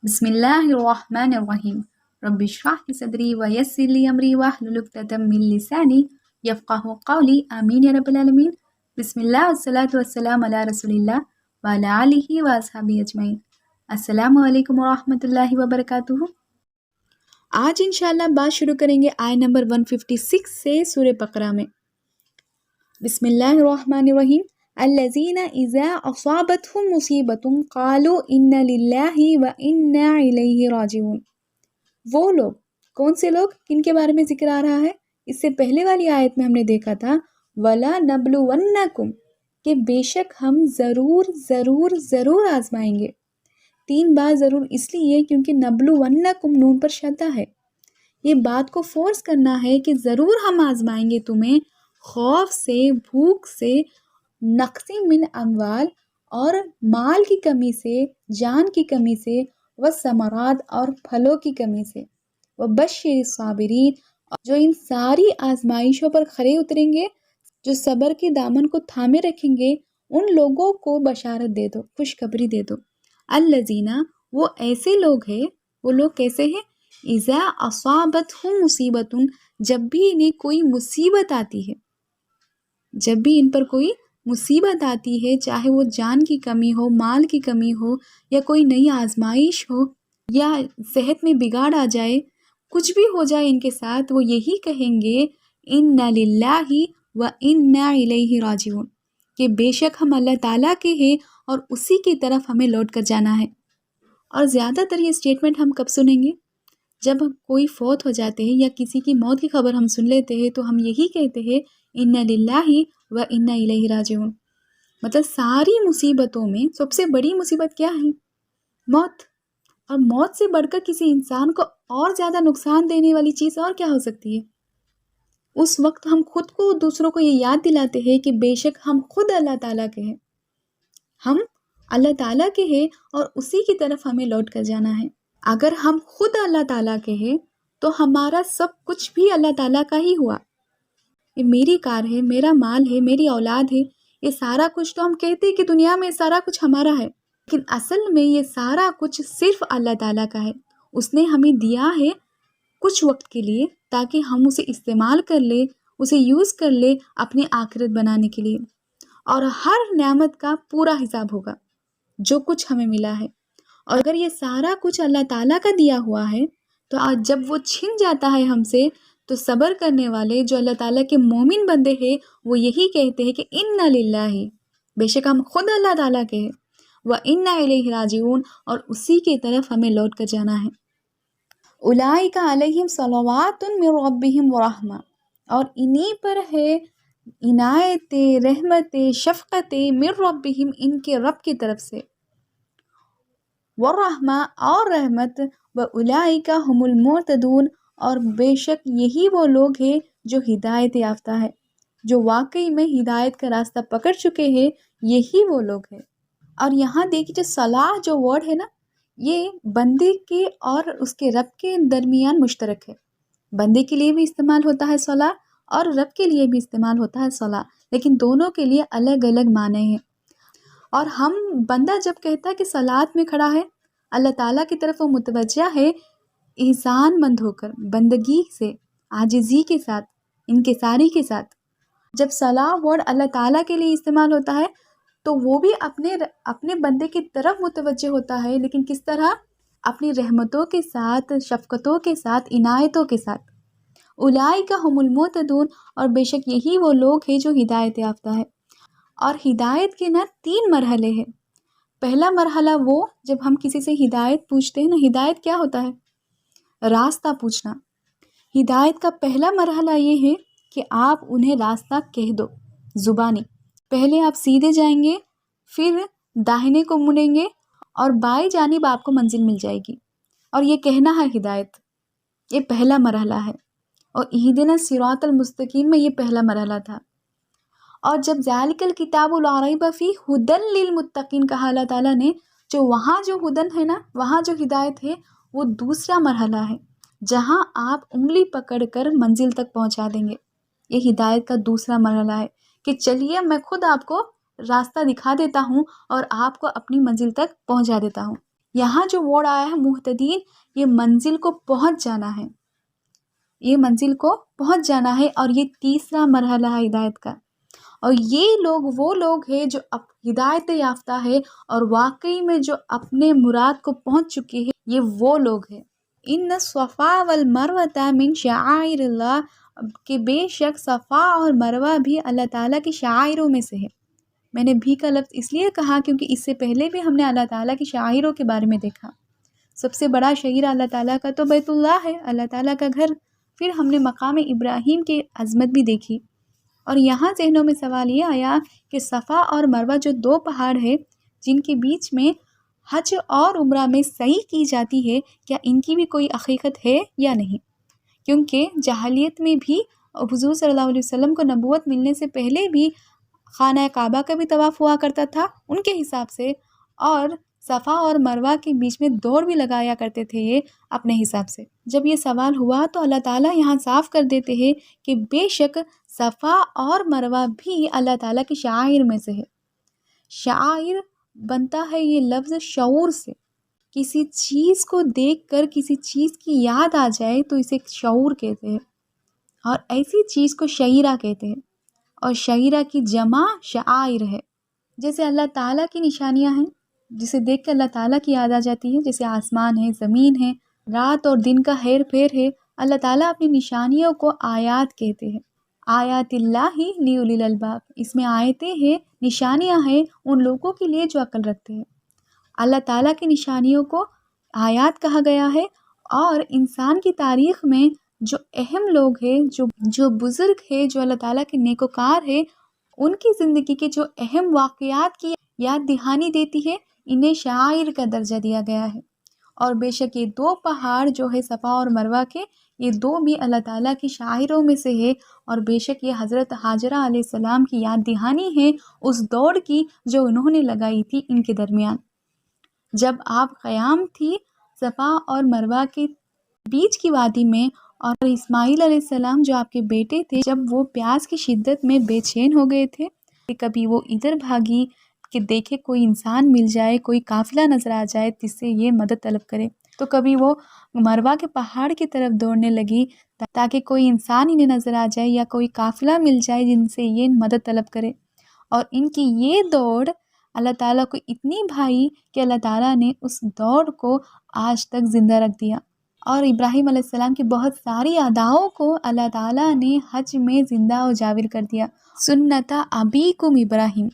بسم اللہ الرحمن الرحیم رب اشرح لی صدری ویسر لی امری واحلل عقدۃ من لسانی یفقہوا قولی آمین یا رب العالمین۔ بسم اللہ والصلاۃ والسلام علی رسول اللہ وعلی آلہ واصحابہ اجمعین۔ السلام علیکم ورحمۃ اللہ وبرکاتہ۔ آج انشاءاللہ بات شروع کریں گے آیت نمبر 156 سے سورہ بقرہ میں۔ بسم اللہ الرحمن الرحیم۔ الذین اذا اصابتهم مصیبۃ قالوا ان للہ وانا الیہ راجعون۔ وہ لوگ، کون سے لوگ، کن کے بارے میں ذکر آ رہا ہے؟ اس سے پہلے والی آیت میں ہم نے دیکھا تھا وَلَنَبْلُوَنَّكُمْ، کہ بے شک ہم ضرور ضرور ضرور آزمائیں گے۔ 3 بار ضرور اس لیے کیونکہ نبلونکم نون پر شدہ ہے۔ یہ بات کو فورس کرنا ہے کہ ضرور ہم آزمائیں گے تمہیں، خوف سے، بھوک سے، نقص من اموال اور مال کی کمی سے، جان کی کمی سے، والثمرات اور پھلوں کی کمی سے، وبشر الصابرین، جو ان ساری آزمائشوں پر کھڑے اتریں گے، جو صبر کے دامن کو تھامے رکھیں گے، ان لوگوں کو بشارت دے دو، خوشخبری دے دو۔ الذین، وہ ایسے لوگ ہیں، وہ لوگ کیسے ہیں؟ اذا اصابتہم مصیبت، جب بھی انہیں کوئی مصیبت آتی ہے، جب بھی ان پر کوئی مصیبت آتی ہے، چاہے وہ جان کی کمی ہو، مال کی کمی ہو، یا کوئی نئی آزمائش ہو، یا صحت میں بگاڑ آ جائے، کچھ بھی ہو جائے ان کے ساتھ، وہ یہی کہیں گے اِنَّ لِلَّهِ وَإِنَّا إِلَيْهِ راجعون، کہ بے شک ہم اللہ تعالیٰ کے ہیں اور اسی کی طرف ہمیں لوٹ کر جانا ہے۔ اور زیادہ تر یہ اسٹیٹمنٹ ہم کب سنیں گے؟ جب کوئی فوت ہو جاتے ہیں یا کسی کی موت کی خبر ہم سن لیتے ہیں تو ہم یہی کہتے ہیں اِنَّ لِلَّهِ وَإِنَّا إِلَيْهِ راجعون۔ مطلب ساری مصیبتوں میں سب سے بڑی مصیبت کیا ہے؟ موت۔ اور موت سے بڑھ کر کسی انسان کو اور زیادہ نقصان دینے والی چیز اور کیا ہو سکتی ہے؟ اس وقت ہم خود کو، دوسروں کو یہ یاد دلاتے ہیں کہ بے شک ہم خود اللہ تعالیٰ کے ہیں، ہم اللہ تعالیٰ کے ہیں اور اسی کی طرف ہمیں لوٹ کر جانا ہے۔ اگر ہم خود اللہ تعالیٰ کے ہیں تو ہمارا سب کچھ بھی اللہ تعالیٰ کا ہی ہوا۔ یہ میری کار ہے، میرا مال ہے، میری اولاد ہے، یہ سارا کچھ تو ہم کہتے ہیں کہ دنیا میں سارا کچھ ہمارا ہے، لیکن اصل میں یہ سارا کچھ صرف اللہ تعالیٰ کا ہے۔ اس نے ہمیں دیا ہے کچھ وقت کے لیے تاکہ ہم اسے استعمال کر لیں، اسے یوز کر لیں اپنی آخرت بنانے کے لیے، اور ہر نعمت کا پورا حساب ہوگا جو کچھ ہمیں ملا ہے۔ اور اگر یہ سارا کچھ اللہ تعالیٰ کا دیا ہوا ہے تو آج جب وہ چھن جاتا ہے ہم سے، تو صبر کرنے والے جو اللہ تعالیٰ کے مومن بندے ہیں وہ یہی کہتے ہیں کہ اِنَّ لِلَّهِ، بے شک ہم خود اللہ تعالیٰ کے ہیں، وَإِنَّا إِلَيْهِ راجعون، اور اسی کی طرف ہمیں لوٹ کر جانا ہے۔ اولئک علیہم صلوات من ربہم ورحمہ، اور انہی پر ہے عنایت، رحمت، شفقت من ربہم، ان کے رب کی طرف سے، ورحمہ اور رحمت، واولئک هم المہتدون، اور بے شک یہی وہ لوگ ہیں جو ہدایت یافتہ ہے، جو واقعی میں ہدایت کا راستہ پکڑ چکے ہیں، یہی وہ لوگ ہیں۔ اور یہاں دیکھیے جو صلاح جو ورڈ ہے نا، یہ بندے کے اور اس کے رب کے درمیان مشترک ہے۔ بندے کے لیے بھی استعمال ہوتا ہے صلاح، اور رب کے لیے بھی استعمال ہوتا ہے صلاح، لیکن دونوں کے لیے الگ الگ معنی ہیں۔ اور ہم، بندہ جب کہتا ہے کہ صلاحت میں کھڑا ہے، اللہ تعالیٰ کی طرف وہ متوجہ ہے احسان مند ہو کر، بندگی سے، عاجزی کے ساتھ، انکساری کے ساتھ۔ جب صلاح ورڈ اللہ تعالیٰ کے لیے استعمال ہوتا ہے تو وہ بھی اپنے بندے کی طرف متوجہ ہوتا ہے، لیکن کس طرح؟ اپنی رحمتوں کے ساتھ، شفقتوں کے ساتھ، عنایتوں کے ساتھ۔ اولئک هم المہتدون، اور بے شک یہی وہ لوگ ہیں جو ہدایت یافتہ ہے۔ اور ہدایت کے نا 3 مرحلے ہیں۔ پہلا مرحلہ وہ جب ہم کسی سے ہدایت پوچھتے ہیں نا، ہدایت کیا ہوتا ہے؟ راستہ پوچھنا۔ ہدایت کا پہلا مرحلہ یہ ہے کہ آپ انہیں راستہ کہہ دو زبانی۔ پہلے آپ سیدھے جائیں گے، پھر داہنے کو مڑیں گے، اور بائیں جانب آپ کو منزل مل جائے گی، اور یہ کہنا ہے ہدایت۔ یہ پہلا مرحلہ ہے، اور اہدنا الصراط المستقیم میں یہ پہلا مرحلہ تھا۔ اور جب ذالک الکتاب لا ریب فیہ ھدی للمتقین کہا اللہ تعالیٰ نے، جو وہاں جو ہدن ہے نا، وہاں جو ہدایت ہے، وہ دوسرا مرحلہ ہے جہاں آپ انگلی پکڑ کر منزل تک پہنچا دیں گے۔ یہ ہدایت کا دوسرا مرحلہ ہے کہ چلیے میں خود آپ کو راستہ دکھا دیتا ہوں اور آپ کو اپنی منزل تک پہنچا دیتا ہوں۔ یہاں جو ورڈ آیا ہے محتدین، یہ منزل کو پہنچ جانا ہے، یہ منزل کو پہنچ جانا ہے، اور یہ تیسرا مرحلہ ہے ہدایت کا۔ اور یہ لوگ وہ لوگ ہیں جو ہدایت یافتہ ہے اور واقعی میں جو اپنے مراد کو پہنچ چکے ہیں، یہ وہ لوگ ہیں۔ ان الصفا والمروۃ من شعائر اللہ، کہ بے شک صفا اور مروہ بھی اللہ تعالیٰ کی شعائروں میں سے ہے۔ میں نے بھی کا لفظ اس لیے کہا کیونکہ اس سے پہلے بھی ہم نے اللہ تعالیٰ کی شعائروں کے بارے میں دیکھا۔ سب سے بڑا شعیر اللہ تعالیٰ کا تو بیت اللہ ہے، اللہ تعالیٰ کا گھر۔ پھر ہم نے مقام ابراہیم کی عظمت بھی دیکھی، اور یہاں ذہنوں میں سوال یہ آیا کہ صفا اور مروہ جو دو پہاڑ ہیں جن کے بیچ میں حج اور عمرہ میں سعی کی جاتی ہے، کیا ان کی بھی کوئی حقیقت ہے یا نہیں؟ کیونکہ جاہلیت میں بھی حضور صلی اللہ علیہ وسلم کو نبوت ملنے سے پہلے بھی خانہ کعبہ کا بھی طواف ہوا کرتا تھا ان کے حساب سے، اور صفا اور مروہ کے بیچ میں دوڑ بھی لگایا کرتے تھے یہ اپنے حساب سے۔ جب یہ سوال ہوا تو اللہ تعالیٰ یہاں صاف کر دیتے ہیں کہ بے شک صفا اور مروہ بھی اللہ تعالیٰ کی شعائر میں سے ہے۔ شعائر بنتا ہے یہ لفظ شعور سے، کسی چیز کو دیکھ کر کسی چیز کی یاد آ جائے تو اسے شعور کہتے ہیں، اور ایسی چیز کو شعیرہ کہتے ہیں، اور شعیرہ کی جمع شعائر ہے۔ جیسے اللہ تعالیٰ کی نشانیاں ہیں جسے دیکھ کر اللہ تعالیٰ کی یاد آ جاتی ہے، جیسے آسمان ہے، زمین ہے، رات اور دن کا ہیر پھیر ہے۔ اللہ تعالیٰ اپنی نشانیوں کو آیات کہتے ہیں۔ آیات اللہ لیولی الالباب، اس میں آیتیں ہیں، نشانیاں ہیں ان لوگوں کے لیے جو عقل رکھتے ہیں۔ اللہ تعالیٰ کی نشانیوں کو آیات کہا گیا ہے، اور انسان کی تاریخ میں جو اہم لوگ ہیں، جو بزرگ ہیں، جو اللہ تعالیٰ کے نیکوکار ہیں، ان کی زندگی کے جو اہم واقعات کی یاد دہانی دیتی ہے، انہیں شعائر کا درجہ دیا گیا ہے۔ اور بے شک یہ دو پہاڑ جو ہے صفا اور مروہ کے، یہ دو بھی اللہ تعالیٰ کی شاعروں میں سے ہے، اور بے شک یہ حضرت ہاجرہ علیہ السلام کی یاد دہانی ہے اس دوڑ کی جو انہوں نے لگائی تھی ان کے درمیان۔ جب آپ قیام تھی صفا اور مروہ کے بیچ کی وادی میں، اور اسماعیل علیہ السلام جو آپ کے بیٹے تھے، جب وہ پیاس کی شدت میں بے چین ہو گئے تھے، کہ کبھی وہ ادھر بھاگی کہ دیکھے کوئی انسان مل جائے، کوئی قافلہ نظر آ جائے جس سے یہ مدد طلب کرے، تو کبھی وہ مروہ کے پہاڑ کی طرف دوڑنے لگی تاکہ کوئی انسان انہیں نظر آ جائے یا کوئی قافلہ مل جائے جن سے یہ مدد طلب کرے۔ اور ان کی یہ دوڑ اللہ تعالیٰ کو اتنی بھائی کہ اللہ تعالیٰ نے اس دوڑ کو آج تک زندہ رکھ دیا، اور ابراہیم علیہ السلام کی بہت ساری اداؤں کو اللہ تعالیٰ نے حج میں زندہ و جاور کر دیا، سنت ابیکم ابراہیم۔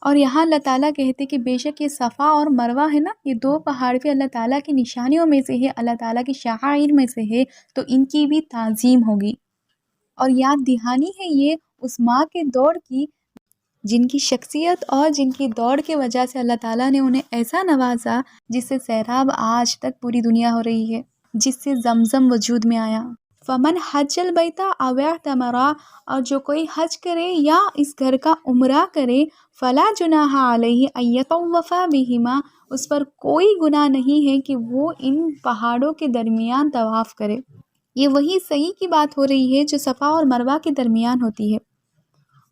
اور یہاں اللہ تعالیٰ کہتے کہ بے شک یہ صفا اور مروہ ہے نا، یہ دو پہاڑ بھی اللہ تعالیٰ کی نشانیوں میں سے ہے، اللہ تعالیٰ کی شعائر میں سے ہے، تو ان کی بھی تعظیم ہوگی۔ اور یاد دہانی ہے یہ اس ماں کے دوڑ کی جن کی شخصیت اور جن کی دوڑ کی وجہ سے اللہ تعالیٰ نے انہیں ایسا نوازا جس سے سیراب آج تک پوری دنیا ہو رہی ہے، جس سے زمزم وجود میں آیا۔ فمن حج البیت او اعتمر، اور جو کوئی حج کرے یا اس گھر کا عمرہ کرے، فلا جناح علیہ ان یطوف بہما، اس پر کوئی گناہ نہیں ہے کہ وہ ان پہاڑوں کے درمیان طواف کرے۔ یہ وہی صحیح کی بات ہو رہی ہے جو صفا اور مروہ کے درمیان ہوتی ہے۔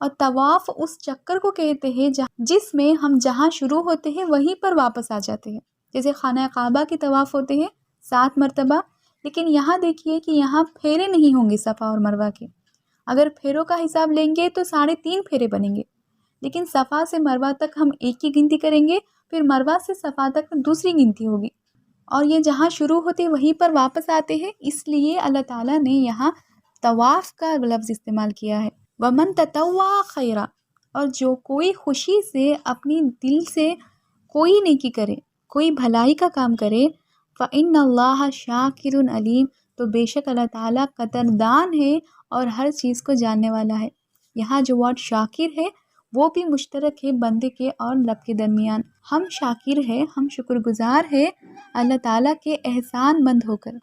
اور طواف اس چکر کو کہتے ہیں جس میں ہم جہاں شروع ہوتے ہیں وہیں پر واپس آ جاتے ہیں، جیسے خانہ کعبہ کے طواف ہوتے ہیں 7 مرتبہ، لیکن یہاں دیکھیے کہ یہاں پھیرے نہیں ہوں گے صفا اور مروہ کے۔ اگر پھیروں کا حساب لیں گے تو 3.5 پھیرے بنیں گے، لیکن صفا سے مروہ تک ہم ایک ہی گنتی کریں گے، پھر مروہ سے صفا تک دوسری گنتی ہوگی، اور یہ جہاں شروع ہوتے وہیں پر واپس آتے ہیں، اس لیے اللہ تعالیٰ نے یہاں طواف کا لفظ استعمال کیا ہے۔ وَمَن تَطَوَّعَ خَيْرًا، اور جو کوئی خوشی سے اپنی دل سے کوئی نیکی کرے، کوئی بھلائی کا کام کرے، فَإِنَّ اللَّهَ شَاكِرٌ عَلِيمٌ، تو بے شک اللہ تعالیٰ قدردان ہے اور ہر چیز کو جاننے والا ہے۔ یہاں جو ورڈ شاکر ہے وہ بھی مشترک ہے بندے کے اور رب کے درمیان۔ ہم شاکر ہے، ہم شکر گزار ہے اللہ تعالیٰ کے احسان مند ہو کر،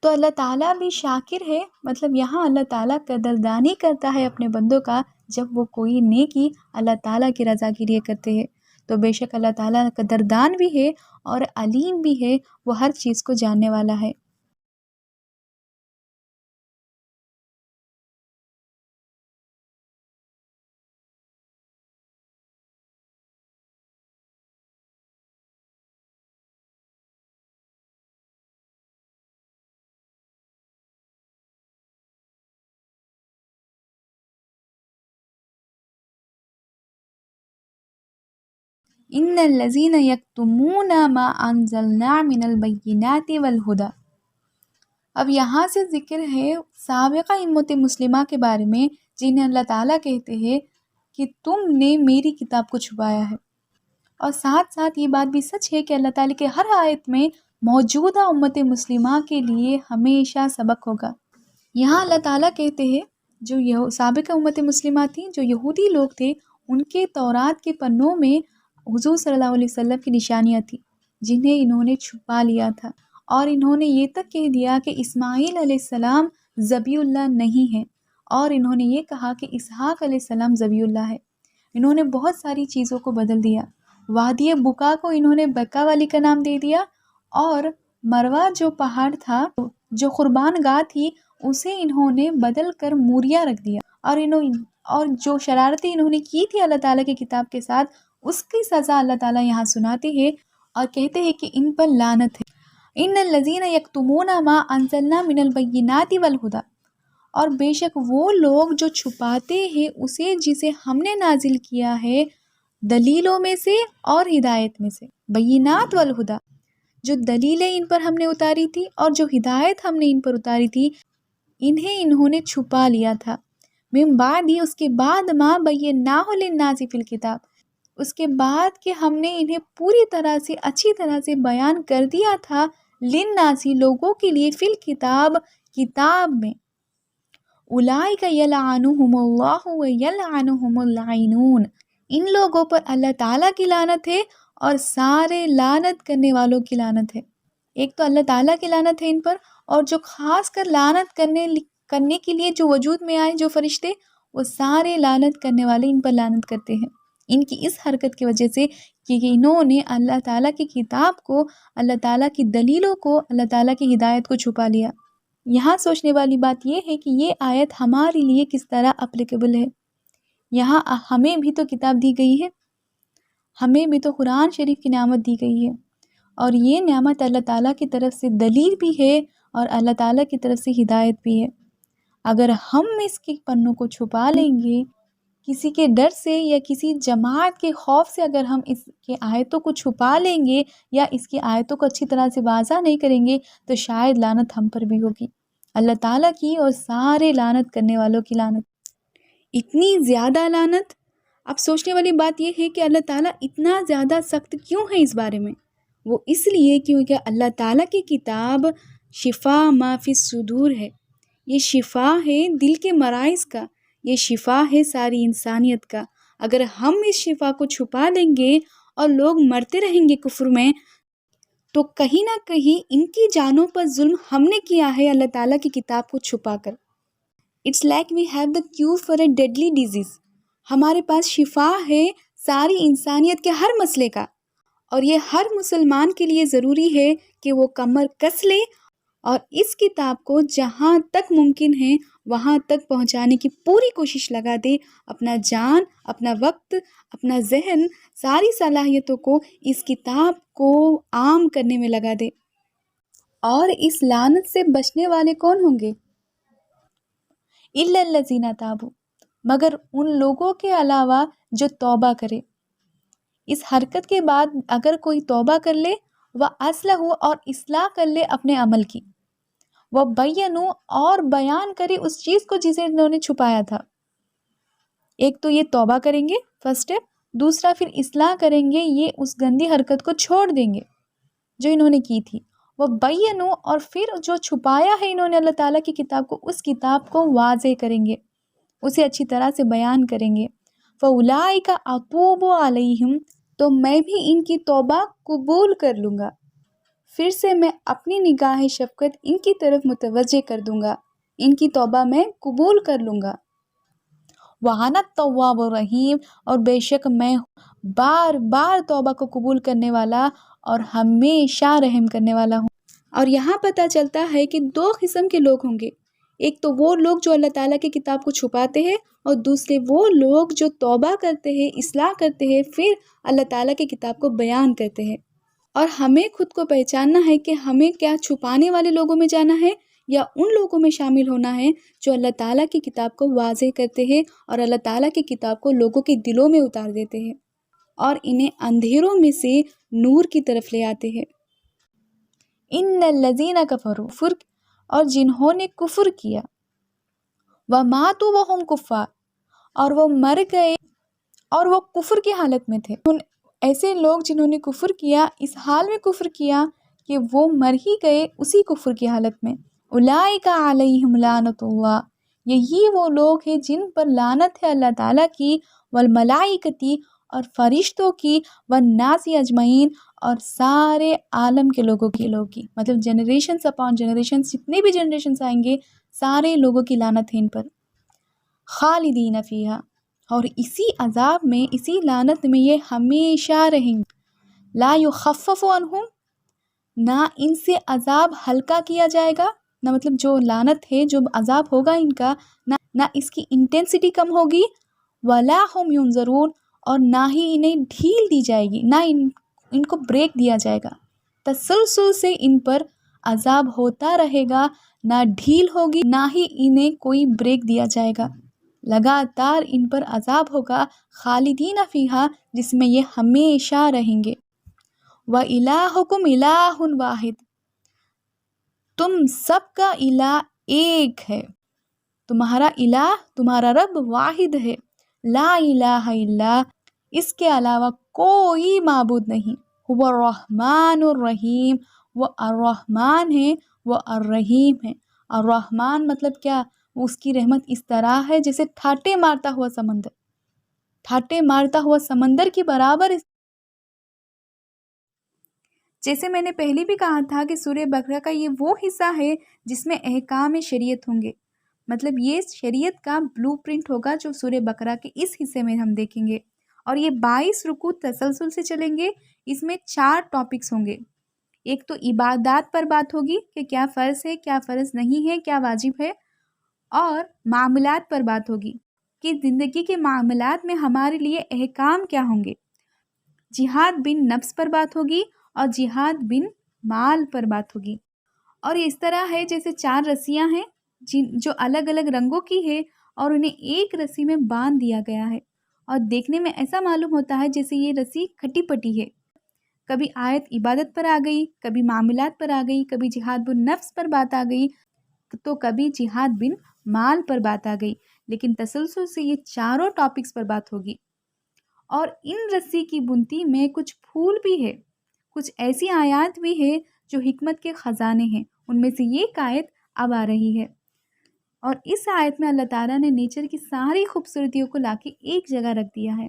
تو اللہ تعالیٰ بھی شاکر ہے، مطلب یہاں اللہ تعالیٰ قدردانی کرتا ہے اپنے بندوں کا جب وہ کوئی نیکی اللہ تعالیٰ کی رضا کے لیے کرتے ہیں، تو بے شک اللہ تعالیٰ قدردان بھی ہے اور علیم بھی ہے، وہ ہر چیز کو جاننے والا ہے۔ ان الذین یکتمون ما انزلنا من البینات والہدی۔ اب یہاں سے ذکر ہے سابقہ امت مسلمہ کے بارے میں، جنہیں اللہ تعالیٰ کہتے ہیں کہ تم نے میری کتاب کو چھپایا ہے۔ اور ساتھ ساتھ یہ بات بھی سچ ہے کہ اللہ تعالیٰ کے ہر آیت میں موجودہ امت مسلمہ کے لیے ہمیشہ سبق ہوگا۔ یہاں اللہ تعالیٰ کہتے ہیں جو سابقہ امت مسلمہ تھی، جو یہودی لوگ تھے، ان کے تورات کے پنوں میں حضور صلی اللہ علیہ وسلم کی نشانیاں تھیں، جنہیں انہوں نے چھپا لیا تھا، اور انہوں نے یہ تک کہہ دیا کہ اسماعیل علیہ السلام ذبیح اللہ نہیں ہے، اور انہوں نے یہ کہا کہ اسحاق علیہ السلام ذبیح اللہ ہے۔ انہوں نے بہت ساری چیزوں کو بدل دیا۔ وادی بکا کو انہوں نے بکا والی کا نام دے دیا، اور مروہ جو پہاڑ تھا، جو قربان گاہ تھی، اسے انہوں نے بدل کر موریا رکھ دیا، اور جو شرارتیں انہوں نے کی تھی اللہ تعالیٰ کی کتاب کے ساتھ، اس کی سزا اللہ تعالیٰ یہاں سناتے ہیں اور کہتے ہیں کہ ان پر لعنت ہے۔ ان الذین یکتمون ما انزلنا من البینات والہدی، اور بے شک وہ لوگ جو چھپاتے ہیں اسے جسے ہم نے نازل کیا ہے دلیلوں میں سے اور ہدایت میں سے۔ بینات والہدی، جو دلیلیں ان پر ہم نے اتاری تھی اور جو ہدایت ہم نے ان پر اتاری تھی، انہوں نے چھپا لیا تھا۔ من بعد ہی، اس کے بعد، ما بیناہ للناس فی الکتاب، اس کے بعد کہ ہم نے انہیں پوری طرح سے اچھی طرح سے بیان کر دیا تھا، للناس لوگوں کے لیے، فی الکتاب کتاب میں۔ اولئک یلعنہم اللہ ویلعنہم اللاعنون، ان لوگوں پر اللہ تعالیٰ کی لعنت ہے اور سارے لعنت کرنے والوں کی لعنت ہے۔ ایک تو اللہ تعالیٰ کی لعنت ہے ان پر، اور جو خاص کر لعنت کرنے کے لیے جو وجود میں آئے جو فرشتے، وہ سارے لعنت کرنے والے ان پر لعنت کرتے ہیں، ان کی اس حرکت کی وجہ سے کہ انہوں نے اللہ تعالیٰ کی کتاب کو، اللہ تعالیٰ کی دلیلوں کو، اللہ تعالیٰ کی ہدایت کو چھپا لیا۔ یہاں سوچنے والی بات یہ ہے کہ یہ آیت ہمارے لیے کس طرح اپلیکیبل ہے۔ یہاں ہمیں بھی تو کتاب دی گئی ہے، ہمیں بھی تو قرآن شریف کی نعمت دی گئی ہے، اور یہ نعمت اللہ تعالیٰ کی طرف سے دلیل بھی ہے اور اللہ تعالیٰ کی طرف سے ہدایت بھی ہے۔ اگر ہم اس کے پنوں کو چھپا لیں گے کسی کے ڈر سے یا کسی جماعت کے خوف سے، اگر ہم اس کے آیتوں کو چھپا لیں گے یا اس کی آیتوں کو اچھی طرح سے واضح نہیں کریں گے، تو شاید لعنت ہم پر بھی ہوگی، اللہ تعالیٰ کی اور سارے لعنت کرنے والوں کی لعنت۔ اتنی زیادہ لعنت۔ اب سوچنے والی بات یہ ہے کہ اللہ تعالیٰ اتنا زیادہ سخت کیوں ہے اس بارے میں؟ وہ اس لیے کیونکہ اللہ تعالیٰ کی کتاب شفا ما فی الصدور ہے، یہ شفا ہے دل کے مراض کا، یہ شفا ہے ساری انسانیت کا۔ اگر ہم اس شفا کو چھپا لیں گے اور لوگ مرتے رہیں گے کفر میں، تو کہیں نہ کہیں ان کی جانوں پر ظلم ہم نے کیا ہے اللہ تعالیٰ کی کتاب کو چھپا کر۔ It's like we have the cure for a deadly disease، ہمارے پاس شفا ہے ساری انسانیت کے ہر مسئلے کا، اور یہ ہر مسلمان کے لیے ضروری ہے کہ وہ کمر کس لے اور اس کتاب کو جہاں تک ممکن ہے وہاں تک پہنچانے کی پوری کوشش لگا دے، اپنا جان، اپنا وقت، اپنا ذہن، ساری صلاحیتوں کو اس کتاب کو عام کرنے میں لگا دے۔ اور اس لعنت سے بچنے والے کون ہوں گے؟ الا الذین تابوا، مگر ان لوگوں کے علاوہ جو توبہ کرے۔ اس حرکت کے بعد اگر کوئی توبہ کر لے، وَأَصْلَحُ، اور اصلاح کر لے اپنے عمل کی، وَبَيَّنُوا، اور بیان کرے اس چیز کو جسے انہوں نے چھپایا تھا۔ ایک تو یہ توبہ کریں گے، فرسٹ سٹیپ، دوسرا پھر اصلاح کریں گے، یہ اس گندی حرکت کو چھوڑ دیں گے جو انہوں نے کی تھی۔ وَبَيَّنُوا، اور پھر جو چھپایا ہے انہوں نے اللہ تعالیٰ کی کتاب کو، اس کتاب کو واضح کریں گے، اسے اچھی طرح سے بیان کریں گے۔ فَأُولَئِكَ أَتُوبُ عَلَيْهِمْ، تو میں بھی ان کی توبہ قبول کر لوں گا، پھر سے میں اپنی نگاہ شفقت ان کی طرف متوجہ کر دوں گا، ان کی توبہ میں قبول کر لوں گا۔ وَأَنَا التَّوَّابُ الرَّحِيمُ، اور بے شک میں بار بار توبہ کو قبول کرنے والا اور ہمیشہ رحم کرنے والا ہوں۔ اور یہاں پتہ چلتا ہے کہ دو قسم کے لوگ ہوں گے، ایک تو وہ لوگ جو اللہ تعالیٰ کی کتاب کو چھپاتے ہیں، اور دوسرے وہ لوگ جو توبہ کرتے ہیں، اصلاح کرتے ہیں، پھر اللہ تعالیٰ کی کتاب کو بیان کرتے ہیں۔ اور ہمیں خود کو پہچاننا ہے کہ ہمیں کیا چھپانے والے لوگوں میں جانا ہے یا ان لوگوں میں شامل ہونا ہے جو اللہ تعالیٰ کی کتاب کو واضح کرتے ہیں اور اللہ تعالیٰ کی کتاب کو لوگوں کے دلوں میں اتار دیتے ہیں۔ اور انہیں اندھیروں میں سے نور کی طرف لے آتے ہیں۔ ان الذین کفروا کفر اور جنہوں نے کفر کیا، وماتوا وہم کفار اور وہ مر گئے اور وہ کفر کی حالت میں تھے۔ ایسے لوگ جنہوں نے کفر کیا اس حال میں کفر کیا کہ وہ مر ہی گئے اسی کفر کی حالت میں، اولئک علیہم لعنت اللہ، یہی وہ لوگ ہیں جن پر لعنت ہے اللہ تعالیٰ کی، والملائکتی اور فرشتوں کی، والناس اجمعین اور سارے عالم کے لوگوں کی مطلب جنریشنز اپان جنریشنز، جتنے بھی جنریشنز آئیں گے سارے لوگوں کی لعنت ہے ان پر، خالدین فیہا، اور اسی عذاب میں اسی لعنت میں یہ ہمیشہ رہیں گے، لا یخفف عنہم، نہ ان سے عذاب ہلکا کیا جائے گا، نہ مطلب جو لعنت ہے جو عذاب ہوگا ان کا نہ اس کی انٹینسٹی کم ہوگی، ولا ہم ینظرون، اور نہ ہی انہیں ڈھیل دی جائے گی، نہ ان کو بریک دیا جائے گا، تسلسل سے ان پر عذاب ہوتا رہے گا، نہ ڈھیل ہوگی نہ ہی انہیں کوئی بریک دیا جائے گا، لگاتار ان پر عذاب ہوگا، خالدین فیہا، جس میں یہ ہمیشہ رہیں گے۔ وَإِلَٰهُكُمْ إِلَٰهٌ وَاحِدٌ، تم سب کا الہ ایک ہے، تمہارا الہ تمہارا رب واحد ہے، لا الہ الا، اس کے علاوہ کوئی معبود نہیں، هو الرحمن الرحیم، وہ الرحمن ہے وہ الرحیم ہے۔ الرحمن مطلب کیا؟ اس کی رحمت اس طرح ہے جیسے ٹھاٹے مارتا ہوا سمندر کی برابر، جیسے میں نے پہلے بھی کہا تھا کہ سورہ بقرہ کا یہ وہ حصہ ہے جس میں احکام شریعت ہوں گے، مطلب یہ شریعت کا بلو پرنٹ ہوگا جو سورہ بقرہ کے اس حصے میں ہم دیکھیں گے، اور یہ 22 رکوع تسلسل سے چلیں گے، اس میں 4 ٹاپکس ہوں گے۔ ایک تو عبادات پر بات ہوگی کہ کیا فرض ہے کیا فرض نہیں ہے، کیا واجب ہے، اور معاملات پر بات ہوگی کہ زندگی کے معاملات میں ہمارے لیے احکام کیا ہوں گے، جہاد بن نفس پر بات ہوگی اور جہاد بن مال پر بات ہوگی، اور اس طرح ہے جیسے 4 رسیاں ہیں جو الگ الگ رنگوں کی ہے اور انہیں ایک رسی میں باندھ دیا گیا ہے، اور دیکھنے میں ایسا معلوم ہوتا ہے جیسے یہ رسی کھٹی پٹی ہے، کبھی آیت عبادت پر آ گئی، کبھی معاملات پر آ گئی، کبھی جہاد بن نفس پر بات آ گئی، تو کبھی جہاد بن مال پر بات آ گئی، لیکن تسلسل سے یہ چاروں ٹاپکس پر بات ہوگی۔ اور ان رسی کی بنتی میں کچھ پھول بھی ہے، کچھ ایسی آیات بھی ہے جو حکمت کے خزانے ہیں، ان میں سے یہ ایک آیت اب آ رہی ہے، اور اس آیت میں اللہ تعالیٰ نے نیچر کی ساری خوبصورتیوں کو لا کے ایک جگہ رکھ دیا ہے۔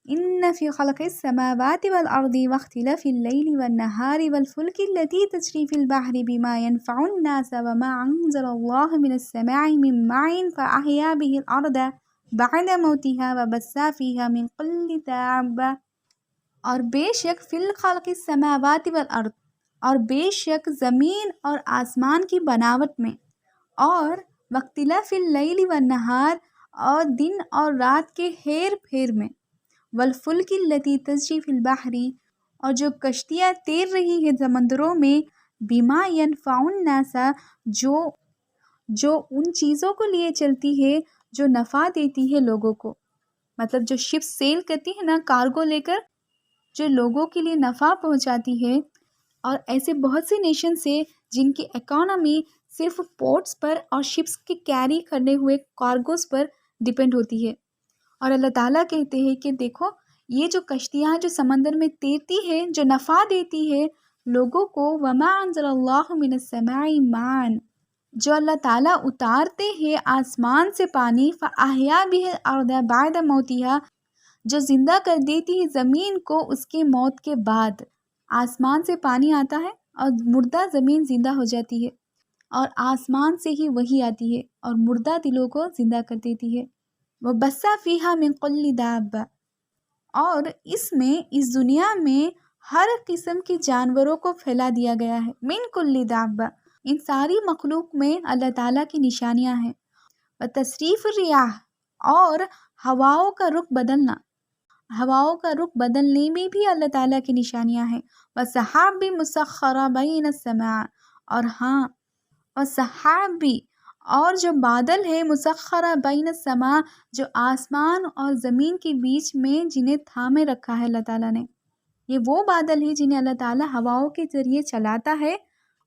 ان فی خلق السماوات والارض واختلاف اللیل والنہار والفلک التي تجری فی البحر بما ينفع الناس وما انزل اللہ من السماء من ماء فاحیا به الارض بعد موتها وبث فیہا من کل دابہ، اور بے شک فی الخلق السماوات والارض، اور بے شک زمین اور آسمان کی بناوٹ میں، اور واختلاف اللیل والنہار، اور دن اور رات کے ہیر پھیر میں، والفلک التی تجری فی البحر، اور جو کشتیاں تیر رہی ہیں سمندروں میں، بما ینفع الناس، جو ان چیزوں کو لیے چلتی ہے جو نفع دیتی ہے لوگوں کو، مطلب جو شپ سیل کرتی ہے نا کارگو لے کر، جو لوگوں کے لیے نفع پہنچاتی ہے، اور ایسے بہت سی نیشنز ہیں جن کی اکانومی صرف پورٹس پر اور شپس کے کیری کرنے ہوئے کارگوز پر ڈیپینڈ ہوتی ہے، اور اللہ تعالیٰ کہتے ہیں کہ دیکھو یہ جو کشتیاں جو سمندر میں تیرتی ہے جو نفع دیتی ہے لوگوں کو، وما انزل اللہ من السماء ماء، جو اللہ تعالیٰ اتارتے ہیں آسمان سے پانی، فاحیا به الارض بعد موتها، جو زندہ کر دیتی ہے زمین کو اس کے موت کے بعد، آسمان سے پانی آتا ہے اور مردہ زمین زندہ ہو جاتی ہے، اور آسمان سے ہی وہی آتی ہے اور مردہ دلوں کو زندہ کر دیتی ہے، وَبَثَّ فِيهَا مِن كُلِّ دَابَّةٍ، اور اس میں اس دنیا میں ہر قسم کے جانوروں کو پھیلا دیا گیا ہے، من کل دابہ، ان ساری مخلوق میں اللہ تعالیٰ کی نشانیاں ہیں، وتصریف الریاح، اور ہواؤں کا رخ بدلنا، ہواؤں کا رخ بدلنے میں بھی اللہ تعالیٰ کی نشانیاں ہیں، وسحاب مسخر بین السماء، اور ہاں وسحاب بھی، اور جو بادل ہے مسخرہ بین السماء، جو آسمان اور زمین کے بیچ میں جنہیں تھامے رکھا ہے اللہ تعالیٰ نے، یہ وہ بادل ہیں جنہیں اللہ تعالیٰ ہواؤں کے ذریعے چلاتا ہے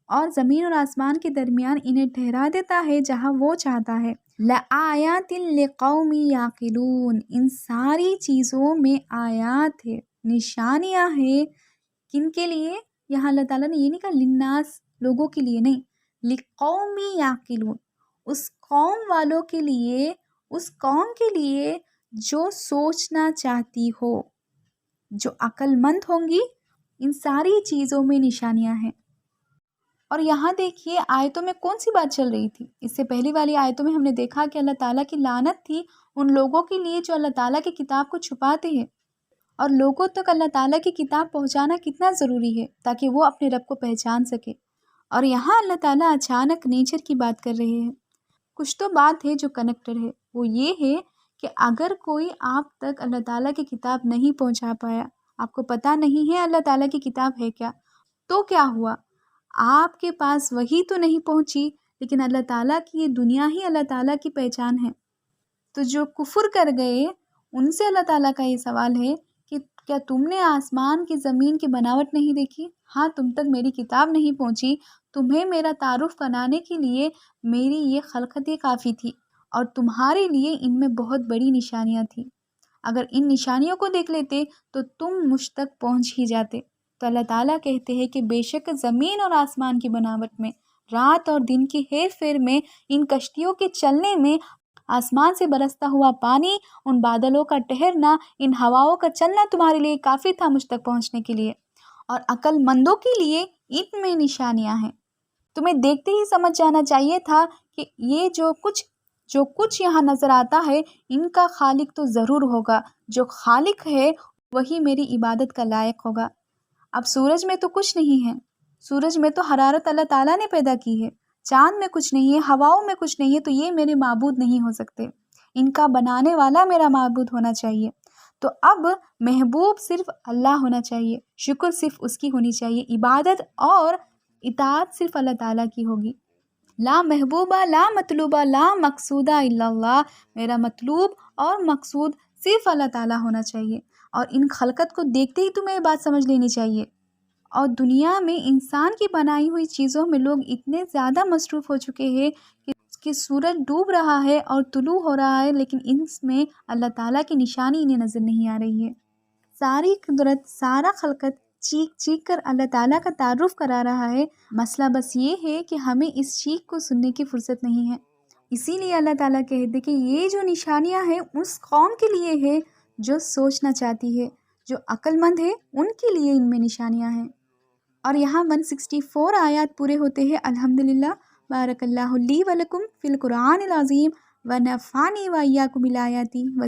اور زمین اور آسمان کے درمیان انہیں ٹھہرا دیتا ہے جہاں وہ چاہتا ہے۔ لآیات لقوم یعقلون، ان ساری چیزوں میں آیات ہے، نشانیاں ہیں، کن کے لیے؟ یہاں اللہ تعالیٰ نے یہ نہیں کہا للناس، لوگوں کے لیے نہیں، لقوم یعقلون، اس قوم والوں کے لیے، اس قوم کے لیے جو سوچنا چاہتی ہو، جو عقل مند ہوں گی۔ ان ساری چیزوں میں نشانیاں ہیں۔ اور یہاں دیکھیے آیتوں میں کون سی بات چل رہی تھی؟ اس سے پہلی والی آیتوں میں ہم نے دیکھا کہ اللہ تعالیٰ کی لعنت تھی ان لوگوں کے لیے جو اللہ تعالیٰ کی کتاب کو چھپاتے ہیں، اور لوگوں تک اللہ تعالیٰ کی کتاب پہنچانا کتنا ضروری ہے تاکہ وہ اپنے رب کو پہچان سکے۔ اور یہاں اللہ تعالیٰ اچانک نیچر کی بات کر رہے ہیں۔ کچھ تو بات ہے جو کنیکٹڈ ہے، وہ یہ ہے کہ اگر کوئی آپ تک اللہ تعالیٰ کی کتاب نہیں پہنچا پایا، آپ کو پتہ نہیں ہے اللہ تعالیٰ کی کتاب ہے کیا، تو کیا ہوا؟ آپ کے پاس وہی تو نہیں پہنچی، لیکن اللہ تعالیٰ کی یہ دنیا ہی اللہ تعالیٰ کی پہچان ہے۔ تو جو کفر کر گئے ان سے اللہ تعالیٰ کا یہ سوال ہے کہ کیا تم نے آسمان کی زمین کی بناوٹ نہیں دیکھی؟ ہاں، تم تک میری کتاب نہیں پہنچی، تمہیں میرا تعارف کرانے کے لیے میری یہ خلقت کافی تھی، اور تمہارے لیے ان میں بہت بڑی نشانیاں تھیں۔ اگر ان نشانیوں کو دیکھ لیتے تو تم مجھ تک پہنچ ہی جاتے۔ تو اللہ تعالیٰ کہتے ہیں کہ بے شک زمین اور آسمان کی بناوٹ میں، رات اور دن کی ہیر پھیر میں، ان کشتیوں کے چلنے میں، آسمان سے برستا ہوا پانی، ان بادلوں کا ٹھہرنا، ان ہواؤں کا چلنا تمہارے لیے کافی تھا مجھ تک پہنچنے کے لیے، اور عقل مندوں کے لیے ان میں نشانیاں ہیں۔ تمہیں دیکھتے ہی سمجھ جانا چاہیے تھا کہ یہ جو کچھ یہاں نظر آتا ہے ان کا خالق تو ضرور ہوگا، جو خالق ہے وہی میری عبادت کا لائق ہوگا۔ اب سورج میں تو کچھ نہیں ہے، سورج میں تو حرارت اللہ تعالیٰ نے پیدا کی ہے، چاند میں کچھ نہیں ہے، ہواؤں میں کچھ نہیں ہے، تو یہ میرے معبود نہیں ہو سکتے، ان کا بنانے والا میرا معبود ہونا چاہیے۔ تو اب محبوب صرف اللہ ہونا چاہیے، شکر صرف اس کی ہونی چاہیے، عبادت اور اطاعت صرف اللہ تعالیٰ کی ہوگی۔ لا محبوبہ لا مطلوبہ لا مقصودہ الا اللہ، میرا مطلوب اور مقصود صرف اللہ تعالیٰ ہونا چاہیے۔ اور ان خلقت کو دیکھتے ہی تمہیں بات سمجھ لینی چاہیے۔ اور دنیا میں انسان کی بنائی ہوئی چیزوں میں لوگ اتنے زیادہ مصروف ہو چکے ہیں کہ سورج ڈوب رہا ہے اور طلوع ہو رہا ہے، لیکن اس میں اللہ تعالیٰ کی نشانی انہیں نظر نہیں آ رہی ہے۔ ساری قدرت، سارا خلقت چیخ چیخ کر اللہ تعالیٰ کا تعارف کرا رہا ہے، مسئلہ بس یہ ہے کہ ہمیں اس چیخ کو سننے کی فرصت نہیں ہے۔ اسی لیے اللہ تعالیٰ کہتے کہ یہ جو نشانیاں ہیں اس قوم کے لیے ہے جو سوچنا چاہتی ہے، جو عقل مند ہے، ان کے لیے ان میں نشانیاں ہیں۔ اور یہاں 164 آیات پورے ہوتے ہیں۔ الحمدللہ، بارک اللہ لی ولکم فی القرآن العظیم ونفعنی وایاکم بالآیات